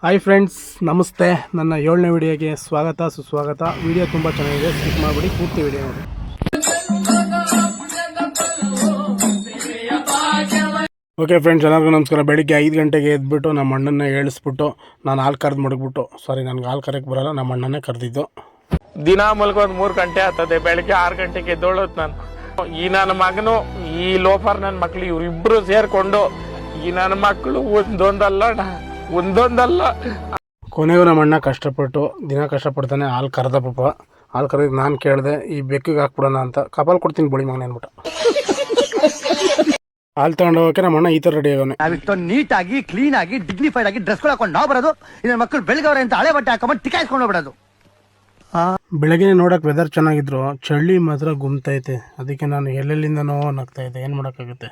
Hi friends, ನಮಸ್ತೆ. ನನ್ನ 7ನೇ ವಿಡಿಯೋಗೆ ಸ್ವಾಗತ ಸುಸ್ವಾಗತ. ವಿಡಿಯೋ ತುಂಬ ಚೆನ್ನಾಗಿದೆ, ಸ್ಕಿಪ್ ಮಾಡಿಬಿಡಿ, ಪೂರ್ತಿ ವಿಡಿಯೋ ನೋಡಿ. ಓಕೆ ಫ್ರೆಂಡ್ಸ್, ಎಲ್ಲರಿಗೂ ನಮಸ್ಕಾರ. ಬೆಳಿಗ್ಗೆ 5 ಗಂಟೆಗೆ ಎದ್ಬಿಟ್ಟು ನಮ್ಮ ಅಣ್ಣನ ಹೇಳಿಸ್ಬಿಟ್ಟು ನಾನು ಹಾಲು ಕರೆದು ಮಡಗ್ಬಿಟ್ಟು, ನನಗೆ ಹಾಲು ಕರೆಯೋಕ್ಕೆ ಬರೋಲ್ಲ, ನಮ್ಮ ಅಣ್ಣನೇ ಕರೆದಿದ್ದು. ದಿನ ಮಲ್ಕೊಂಡು 3 ಗಂಟೆ ಆಗ್ತದೆ. ಬೆಳಿಗ್ಗೆ 6 ಗಂಟೆಗೆ ಎದ್ದೋಳೋದು ನಾನು. ಈ ನನ್ನ ಮಗನು, ಈ ಲೋಫರ್ ನನ್ನ ಮಕ್ಳು, ಇವರಿಬ್ಬರು ಸೇರಿಕೊಂಡು ಈ ನನ್ನ ಮಕ್ಕಳು ಒಂದೊಂದಲ್ಲ ಕೊನೆಗೂ ನಮ್ಮ ಅಣ್ಣ ಕಷ್ಟಪಟ್ಟು ದಿನ ಕಷ್ಟಪಡ್ತಾನೆ ಹಾಲು ಕರೆದ. ಪಾಪ ಹಾಲು ಕರೆದು ನಾನು ಕೇಳಿದೆ, ಈ ಬೆಕ್ಕಿಗೆ ಹಾಕ್ಬಿಡೋಣ ಅಂತ. ಕಪಾಲ್ ಕೊಡ್ತೀನಿ ಬಳಿ ಮಗನ ಅಂದ್ಬಿಟ್ಟು ಹಾಲು ತಗೊಂಡು ಹೋಗೋಕೆ ನಮ್ಮ ಅಣ್ಣ ಈ ಥರ ರೆಡಿ ಆಗೋನೆ. ನಾವಿಷ್ಟೊಂದು ನೀಟಾಗಿ ಕ್ಲೀನ್ ಆಗಿ ಡಿಗ್ನಿಫೈಡ್ ಆಗಿ ಡ್ರೆಸ್ ಹಾಕೊಂಡು ನಾವು ಬರೋದು, ಇನ್ನ ಮಕ್ಕಳು ಬೆಳಗವ್ರೆ ಅಂತ ಹಳೆ ಬಟ್ಟೆ ಹಾಕೊಂಡ್ ಟಿಕಾಯಿಸ್ಕೊಂಡು ಹೋಗ್ಬಿಡೋದು. ಬೆಳಗ್ಗೆ ನೋಡೋಕೆ ವೆದರ್ ಚೆನ್ನಾಗಿದ್ರು, ಚಳಿ ಮಾತ್ರ ಗುಮ್ತೈತೆ. ಅದಕ್ಕೆ ನಾನು ಎಲ್ಲೆಲ್ಲಿಂದನೋ ನಗ್ತಾ ಇದ್ದೆ. ಏನು ಮಾಡೋಕ್ಕಾಗುತ್ತೆ.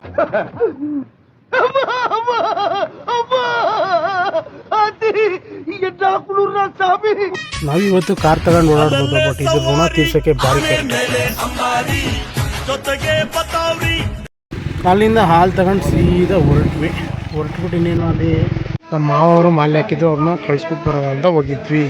ನಾವಿವತ್ತು ಕಾರ್ ತಗೊಂಡು ಓಡಾಡ್ಬೋದು, ಬಟ್ ಇದು ಋಣ ತೀರ್ಸೋಕ್ಕೆ ಭಾರಿ ಕಷ್ಟ. ಅಲ್ಲಿಂದ ಹಾಲು ತಗೊಂಡು ಸೀದಾ ಹೊರಟ್ಬಿಟ್ಟು ಇನ್ನೇನು ಅಲ್ಲಿ ನಮ್ಮ ಮಾವರು ಮಾಲೆ ಹಾಕಿದ್ರು, ಅವ್ರನ್ನ ಕಳಿಸ್ಬಿಟ್ಟು ಬರೋ ಅಂತ ಹೋಗಿದ್ವಿ.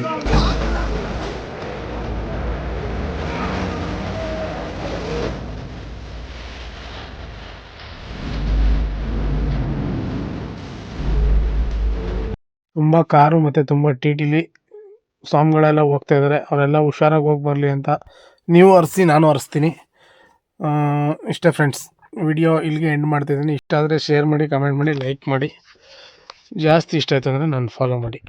ತುಂಬ ಕಾರು ಮತ್ತು ತುಂಬ ಟಿಟಿಲಿ ಸ್ವಾಮಿಗಳೆಲ್ಲ ಹೋಗ್ತಾ ಇದ್ದಾರೆ. ಅವರೆಲ್ಲ ಹುಷಾರಾಗಿ ಹೋಗಿ ಬರಲಿ ಅಂತ ನೀವು ಹರಿಸಿ, ನಾನು ಹರಿಸ್ತೀನಿ. ಇಷ್ಟೇ ಫ್ರೆಂಡ್ಸ್, ವಿಡಿಯೋ ಇಲ್ಲಿಗೆ ಎಂಡ್ ಮಾಡ್ತಾಯಿದ್ದೀನಿ. ಇಷ್ಟ ಆದರೆ ಶೇರ್ ಮಾಡಿ, ಕಮೆಂಟ್ ಮಾಡಿ, ಲೈಕ್ ಮಾಡಿ. ಜಾಸ್ತಿ ಇಷ್ಟ ಆಯಿತು ಅಂದರೆ ನಾನು ಫಾಲೋ ಮಾಡಿ.